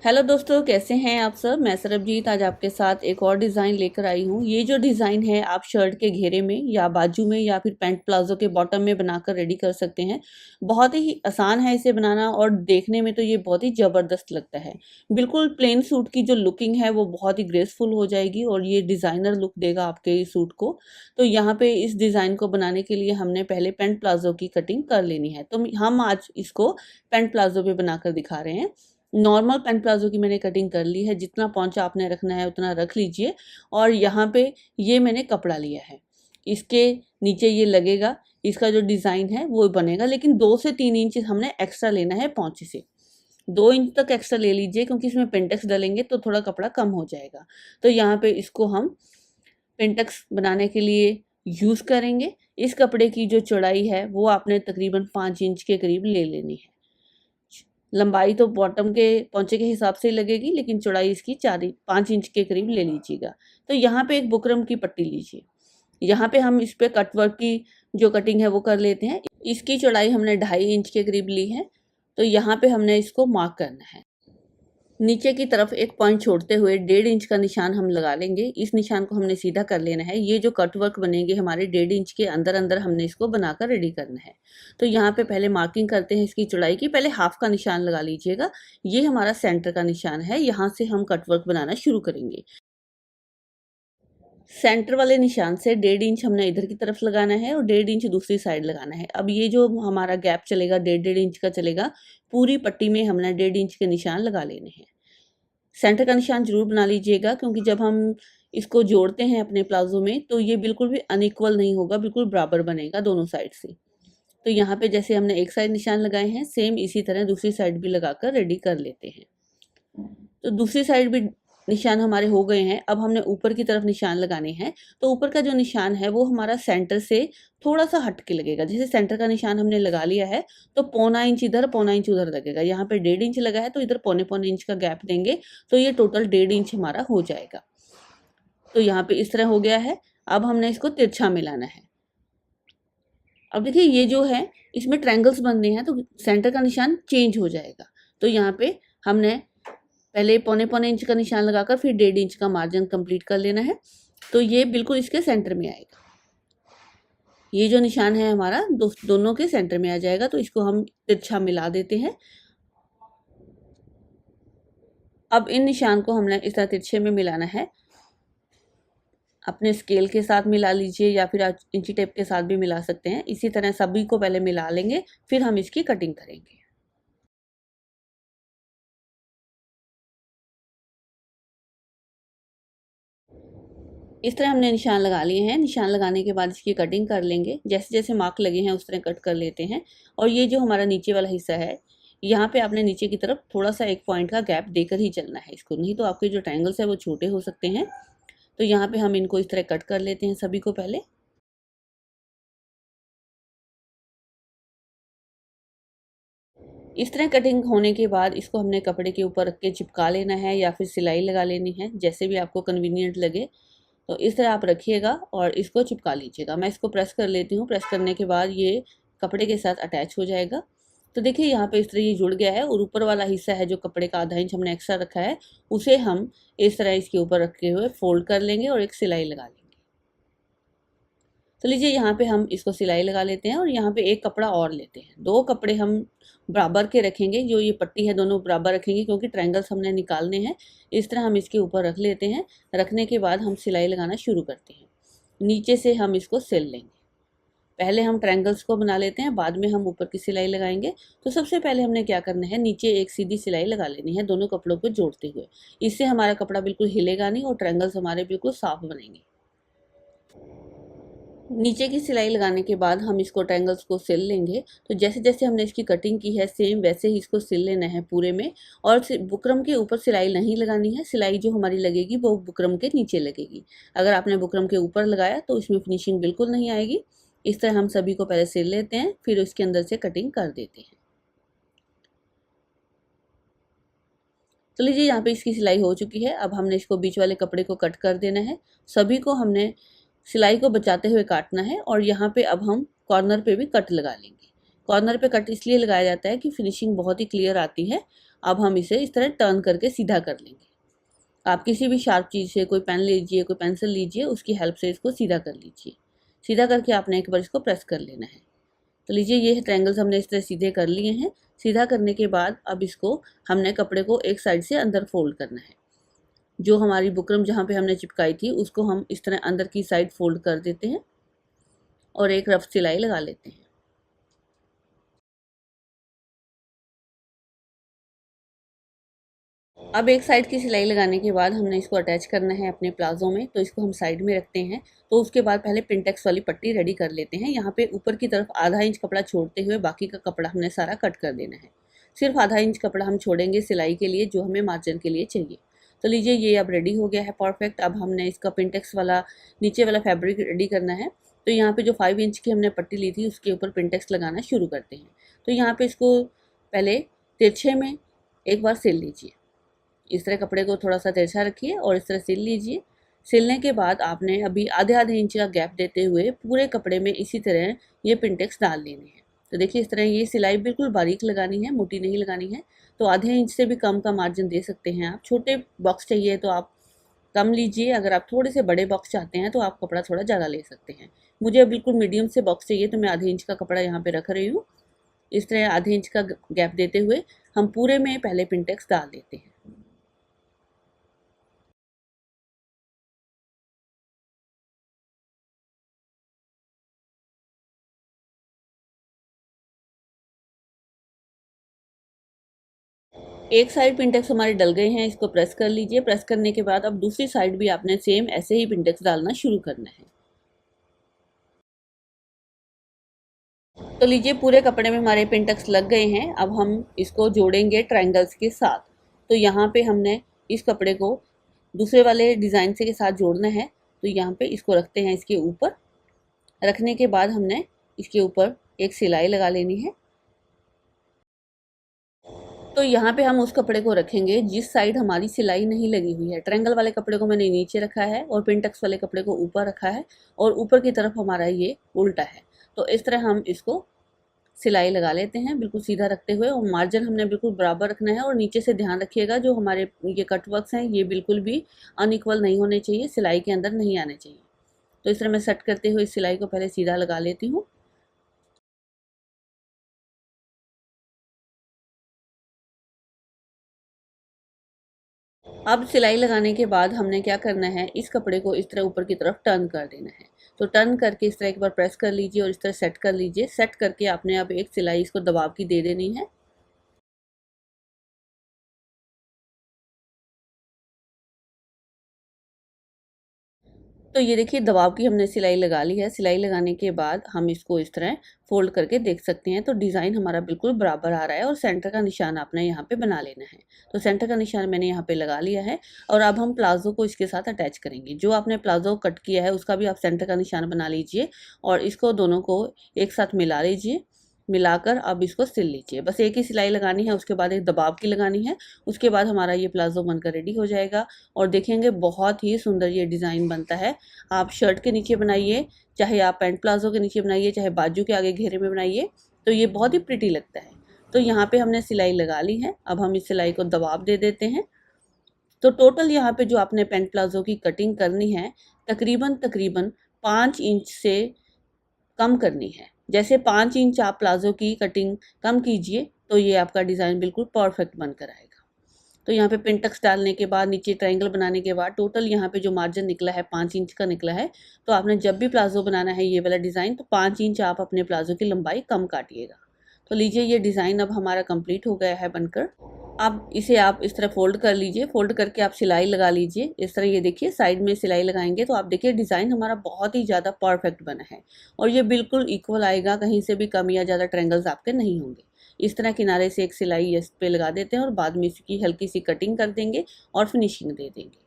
Hello दोस्तों, कैसे हैं आप सब। मैं सरबजीत आज आपके साथ एक और डिज़ाइन लेकर आई हूँ। ये जो डिज़ाइन है आप शर्ट के घेरे में या बाजू में या फिर पैंट प्लाजो के बॉटम में बनाकर रेडी कर सकते हैं। बहुत ही आसान है इसे बनाना और देखने में तो ये बहुत ही ज़बरदस्त लगता है। बिल्कुल प्लेन सूट की जो लुकिंग है वो बहुत ही ग्रेसफुल हो जाएगी और ये डिज़ाइनर लुक देगा आपके इस सूट को। तो यहाँ पे इस डिज़ाइन को बनाने के लिए हमने पहले पैंट प्लाजो की कटिंग कर लेनी है। तो हम आज इसको पैंट प्लाजो पे बनाकर दिखा रहे हैं। नॉर्मल पैंट प्लाजो की मैंने कटिंग कर ली है। जितना पहुंचा आपने रखना है उतना रख लीजिए। और यहाँ पे ये मैंने कपड़ा लिया है, इसके नीचे ये लगेगा, इसका जो डिज़ाइन है वो बनेगा। लेकिन 2 से 3 इंच हमने एक्स्ट्रा लेना है पहुंचे से। 2 इंच तक एक्स्ट्रा ले लीजिए क्योंकि इसमें पेंटेक्स डालेंगे तो थोड़ा कपड़ा कम हो जाएगा। तो यहाँ पे इसको हम पेंटेक्स बनाने के लिए यूज़ करेंगे। इस कपड़े की जो चौड़ाई है वो आपने तकरीबन 5 इंच के करीब ले लेनी है। लंबाई तो बॉटम के पौंचे के हिसाब से ही लगेगी, लेकिन चौड़ाई इसकी 5 इंच के करीब ले लीजिएगा। तो यहाँ पे एक बुकरम की पट्टी लीजिए। यहाँ पे हम इस पे कटवर्क की जो कटिंग है वो कर लेते हैं। इसकी चौड़ाई हमने 2.5 इंच के करीब ली है। तो यहाँ पे हमने इसको मार्क करना है। नीचे की तरफ एक पॉइंट छोड़ते हुए 1.5 इंच का निशान हम लगा लेंगे। इस निशान को हमने सीधा कर लेना है। ये जो कट वर्क बनेंगे हमारे 1.5 इंच के अंदर अंदर हमने इसको बनाकर रेडी करना है। तो यहाँ पे पहले मार्किंग करते हैं इसकी चौड़ाई की। पहले हाफ का निशान लगा लीजिएगा। ये हमारा सेंटर का निशान है, यहाँ से हम कट वर्क बनाना शुरू करेंगे। सेंटर वाले निशान से 1.5 इंच हमने इधर की तरफ लगाना है और 1.5 इंच दूसरी साइड लगाना है। अब ये जो हमारा गैप चलेगा 1.5 इंच का चलेगा, पूरी पट्टी में हमने 1.5 इंच के निशान लगा लेने हैं। सेंटर का निशान ज़रूर बना लीजिएगा क्योंकि जब हम इसको जोड़ते हैं अपने प्लाज़ो में तो ये बिल्कुल भी अनइक्वल नहीं होगा, बिल्कुल बराबर बनेगा दोनों साइड से। तो यहाँ पे जैसे हमने एक साइड निशान लगाए हैं, सेम इसी तरह दूसरी साइड भी लगाकर रेडी कर लेते हैं। तो दूसरी साइड भी निशान हमारे हो गए हैं। अब हमने ऊपर की तरफ निशान लगाने हैं। तो ऊपर का जो निशान है वो हमारा सेंटर से थोड़ा सा हट के लगेगा। जैसे सेंटर का निशान हमने लगा लिया है तो 0.25 इंच इधर 0.25 इंच उधर लगेगा। यहाँ पे 1.5 इंच लगा है तो इधर 0.25 इंच का गैप देंगे तो ये टोटल 1.5 इंच हमारा हो जाएगा। तो यहाँ पे इस तरह हो गया है। अब हमने इसको तिरछा मिलाना है। अब देखिए ये जो है इसमें ट्रायंगल्स बनने हैं तो सेंटर का निशान चेंज हो जाएगा। तो यहाँ पे हमने पहले 0.25 इंच का निशान लगाकर फिर 1.5 इंच का मार्जिन कंप्लीट कर लेना है। तो ये बिल्कुल इसके सेंटर में आएगा। ये जो निशान है हमारा दोनों के सेंटर में आ जाएगा। तो इसको हम तिरछा मिला देते हैं। अब इन निशान को हमने इस तरह तिरछे में मिलाना है। अपने स्केल के साथ मिला लीजिए या फिर आप इंची टेप के साथ भी मिला सकते हैं। इसी तरह सभी को पहले मिला लेंगे, फिर हम इसकी कटिंग करेंगे। इस तरह हमने निशान लगा लिए हैं। निशान लगाने के बाद इसकी कटिंग कर लेंगे। जैसे जैसे मार्क लगे हैं उस तरह कट कर लेते हैं। और ये जो हमारा नीचे वाला हिस्सा है, यहाँ पे आपने नीचे की तरफ थोड़ा सा 1 पॉइंट का गैप देकर ही चलना है इसको, नहीं तो आपके जो ट्रायंगल्स है वो छोटे हो सकते हैं। तो यहाँ पे हम इनको इस तरह कट कर लेते हैं सभी को पहले। इस तरह कटिंग होने के बाद इसको हमने कपड़े के ऊपर रख के चिपका लेना है या फिर सिलाई लगा लेनी है, जैसे भी आपको कन्वीनियंट लगे। तो इस तरह आप रखिएगा और इसको चिपका लीजिएगा। मैं इसको प्रेस कर लेती हूँ। प्रेस करने के बाद ये कपड़े के साथ अटैच हो जाएगा। तो देखिए यहाँ पे इस तरह ये जुड़ गया है और ऊपर वाला हिस्सा है जो कपड़े का आधा इंच हमने एक्स्ट्रा रखा है, उसे हम इस तरह इसके ऊपर रखे हुए फोल्ड कर लेंगे और एक सिलाई लगा लेंगे। तो लीजिए यहाँ पे हम इसको सिलाई लगा लेते हैं और यहाँ पे एक कपड़ा और लेते हैं। 2 कपड़े हम बराबर के रखेंगे, जो ये पट्टी है दोनों बराबर रखेंगे क्योंकि ट्रायंगल्स हमने निकालने हैं। इस तरह हम इसके ऊपर रख लेते हैं। रखने के बाद हम सिलाई लगाना शुरू करते हैं। नीचे से हम इसको सिल लेंगे। पहले हम ट्रायंगल्स को बना लेते हैं, बाद में हम ऊपर की सिलाई लगाएंगे। तो सबसे पहले हमने क्या करना है, नीचे एक सीधी सिलाई लगा लेनी है दोनों कपड़ों को जोड़ते हुए। इससे हमारा कपड़ा बिल्कुल हिलेगा नहीं और ट्रायंगल्स हमारे बिल्कुल साफ बनेंगे। नीचे की सिलाई लगाने के बाद हम इसको ट्रायंगल्स को सिल लेंगे। तो जैसे जैसे हमने इसकी कटिंग की है सेम वैसे ही इसको सिल लेना है पूरे में। और बुकरम के ऊपर सिलाई नहीं लगानी है। सिलाई जो हमारी लगेगी वो बुकरम के नीचे लगेगी। अगर आपने बुकरम के ऊपर लगाया तो इसमें फिनिशिंग बिल्कुल नहीं आएगी। इस तरह हम सभी को पहले सिल लेते हैं, फिर उसके अंदर से कटिंग कर देते हैं। तो लीजिए यहाँ पे इसकी सिलाई हो चुकी है। अब हमने इसको बीच वाले कपड़े को कट कर देना है। सभी को हमने सिलाई को बचाते हुए काटना है और यहाँ पे अब हम कॉर्नर पे भी कट लगा लेंगे। कॉर्नर पे कट इसलिए लगाया जाता है कि फिनिशिंग बहुत ही क्लियर आती है। अब हम इसे इस तरह टर्न करके सीधा कर लेंगे। आप किसी भी शार्प चीज़ से, कोई पेन लीजिए, कोई पेंसिल लीजिए, उसकी हेल्प से इसको सीधा कर लीजिए। सीधा करके आपने एक बार इसको प्रेस कर लेना है। तो लीजिए ये ट्रायंगल्स हमने इस तरह सीधे कर लिए हैं। सीधा करने के बाद अब इसको हमने कपड़े को एक साइड से अंदर फोल्ड करना है। जो हमारी बुकरम जहाँ पे हमने चिपकाई थी उसको हम इस तरह अंदर की साइड फोल्ड कर देते हैं और एक रफ सिलाई लगा लेते हैं। अब एक साइड की सिलाई लगाने के बाद हमने इसको अटैच करना है अपने प्लाजो में, तो इसको हम साइड में रखते हैं। तो उसके बाद पहले पिनटेक्स वाली पट्टी रेडी कर लेते हैं। यहाँ पे ऊपर की तरफ आधा इंच कपड़ा छोड़ते हुए बाकी का कपड़ा हमने सारा कट कर देना है। सिर्फ आधा इंच कपड़ा हम छोड़ेंगे सिलाई के लिए, जो हमें मार्जिन के लिए चाहिए। तो लीजिए ये अब रेडी हो गया है परफेक्ट। अब हमने इसका पिनटेक्स वाला नीचे वाला फैब्रिक रेडी करना है। तो यहाँ पे जो 5 इंच की हमने पट्टी ली थी उसके ऊपर पिनटेक्स लगाना शुरू करते हैं। तो यहाँ पे इसको पहले तिरछे में एक बार सिल लीजिए। इस तरह कपड़े को थोड़ा सा तिरछा रखिए और इस तरह सिल लीजिए। सिलने के बाद आपने अभी आधे आधे इंच का गैप देते हुए पूरे कपड़े में इसी तरह ये पिनटेक्स डाल लेने हैं। तो देखिए इस तरह ये सिलाई बिल्कुल बारीक लगानी है, मोटी नहीं लगानी है। तो आधे इंच से भी कम का मार्जिन दे सकते हैं आप। छोटे बॉक्स चाहिए तो आप कम लीजिए, अगर आप थोड़े से बड़े बॉक्स चाहते हैं तो आप कपड़ा थोड़ा ज़्यादा ले सकते हैं। मुझे बिल्कुल मीडियम से बॉक्स चाहिए तो मैं आधे इंच का कपड़ा यहाँ पे रख रही हूँ। इस तरह आधे इंच का गैप देते हुए हम पूरे में पहले पिनटेक्स डाल देते हैं। एक साइड पिनटेक्स हमारे डल गए हैं, इसको प्रेस कर लीजिए। प्रेस करने के बाद अब दूसरी साइड भी आपने सेम ऐसे ही पिनटेक्स डालना शुरू करना है। तो लीजिए पूरे कपड़े में हमारे पिनटेक्स लग गए हैं। अब हम इसको जोड़ेंगे ट्रायंगल्स के साथ। तो यहाँ पे हमने इस कपड़े को दूसरे वाले डिज़ाइन से के साथ जोड़ना है। तो यहाँ पे इसको रखते हैं इसके ऊपर। रखने के बाद हमने इसके ऊपर एक सिलाई लगा लेनी है। तो यहाँ पे हम उस कपड़े को रखेंगे जिस साइड हमारी सिलाई नहीं लगी हुई है। ट्रायंगल वाले कपड़े को मैंने नीचे रखा है और पिनटेक्स वाले कपड़े को ऊपर रखा है और ऊपर की तरफ हमारा ये उल्टा है। तो इस तरह हम इसको सिलाई लगा लेते हैं बिल्कुल सीधा रखते हुए, और मार्जिन हमने बिल्कुल बराबर रखना है। और नीचे से ध्यान रखिएगा जो हमारे ये कट वर्क्स हैं ये बिल्कुल भी अनइक्वल नहीं होने चाहिए, सिलाई के अंदर नहीं आने चाहिए। तो इस तरह मैं सेट करते हुए इस सिलाई को पहले सीधा लगा लेती हूँ। अब सिलाई लगाने के बाद हमने क्या करना है, इस कपड़े को इस तरह ऊपर की तरफ टर्न कर देना है। तो टर्न करके इस तरह एक बार प्रेस कर लीजिए और इस तरह सेट कर लीजिए। सेट करके आपने अब एक सिलाई इसको दबाव की दे देनी है। तो ये देखिए दबाव की हमने सिलाई लगा ली है। सिलाई लगाने के बाद हम इसको इस तरह फोल्ड करके देख सकते हैं। तो डिज़ाइन हमारा बिल्कुल बराबर आ रहा है और सेंटर का निशान आपने यहाँ पे बना लेना है। तो सेंटर का निशान मैंने यहाँ पे लगा लिया है और अब हम प्लाजो को इसके साथ अटैच करेंगे। जो आपने प्लाजो कट किया है उसका भी आप सेंटर का निशान बना लीजिए और इसको दोनों को एक साथ मिला लीजिए। मिलाकर अब इसको सिल लीजिए। बस एक ही सिलाई लगानी है, उसके बाद एक दबाव की लगानी है। उसके बाद हमारा ये प्लाजो बनकर रेडी हो जाएगा और देखेंगे बहुत ही सुंदर ये डिज़ाइन बनता है। आप शर्ट के नीचे बनाइए, चाहे आप पैंट प्लाजो के नीचे बनाइए, चाहे बाजू के आगे घेरे में बनाइए, तो ये बहुत ही प्रिटी लगता है। तो यहाँ पे हमने सिलाई लगा ली है। अब हम इस सिलाई को दबाव दे देते हैं। तो टोटल यहाँ पे जो आपने पैंट प्लाजो की कटिंग करनी है तकरीबन तकरीबन 5 इंच से कम करनी है। जैसे 5 इंच आप प्लाजो की कटिंग कम कीजिए तो ये आपका डिज़ाइन बिल्कुल परफेक्ट बनकर आएगा। तो यहाँ पे पिनटक्स डालने के बाद नीचे ट्रायंगल बनाने के बाद टोटल यहाँ पे जो मार्जिन निकला है 5 इंच का निकला है। तो आपने जब भी प्लाजो बनाना है ये वाला डिज़ाइन तो 5 इंच आप अपने प्लाजो की लंबाई कम काटिएगा। तो लीजिए ये डिज़ाइन अब हमारा कंप्लीट हो गया है बनकर। अब इसे आप इस तरह फोल्ड कर लीजिए। फोल्ड करके आप सिलाई लगा लीजिए। इस तरह ये देखिए साइड में सिलाई लगाएंगे तो आप देखिए डिज़ाइन हमारा बहुत ही ज़्यादा परफेक्ट बना है और ये बिल्कुल इक्वल आएगा, कहीं से भी कम या ज़्यादा ट्रायंगल्स आपके नहीं होंगे। इस तरह किनारे से एक सिलाई इस पे लगा देते हैं और बाद में इसकी हल्की सी कटिंग कर देंगे और फिनिशिंग दे देंगे।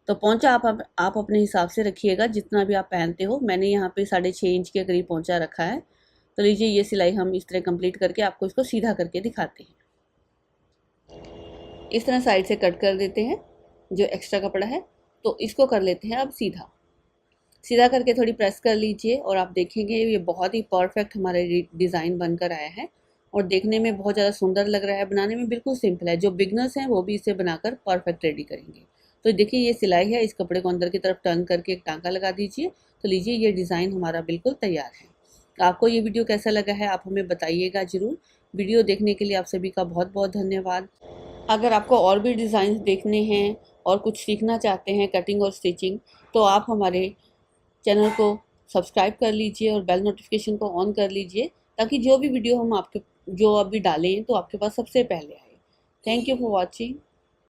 तो पोंचा आप अपने हिसाब से रखिएगा जितना भी आप पहनते हो। मैंने यहाँ पे 6.5 इंच के करीब पोंचा रखा है। तो लीजिए ये सिलाई हम इस तरह कंप्लीट करके आपको इसको सीधा करके दिखाते हैं। इस तरह साइड से कट कर देते हैं जो एक्स्ट्रा कपड़ा है। तो इसको कर लेते हैं अब सीधा। सीधा करके थोड़ी प्रेस कर लीजिए और आप देखेंगे ये बहुत ही परफेक्ट हमारा डिज़ाइन बनकर आया है और देखने में बहुत ज़्यादा सुंदर लग रहा है, बनाने में बिल्कुल सिंपल है। जो बिगनर्स हैं वो भी इसे बनाकर परफेक्ट रेडी करेंगे। तो देखिए ये सिलाई है, इस कपड़े को अंदर की तरफ टर्न करके एक टाँका लगा दीजिए। तो लीजिए ये डिज़ाइन हमारा बिल्कुल तैयार है। आपको ये वीडियो कैसा लगा है आप हमें बताइएगा ज़रूर। वीडियो देखने के लिए आप सभी का बहुत बहुत धन्यवाद। अगर आपको और भी डिज़ाइन देखने हैं और कुछ सीखना चाहते हैं कटिंग और स्टिचिंग, तो आप हमारे चैनल को सब्सक्राइब कर लीजिए और बेल नोटिफिकेशन को ऑन कर लीजिए, ताकि जो भी वीडियो हम आपके जो अभी डालें तो आपके पास सबसे पहले आए। Thank you for watching.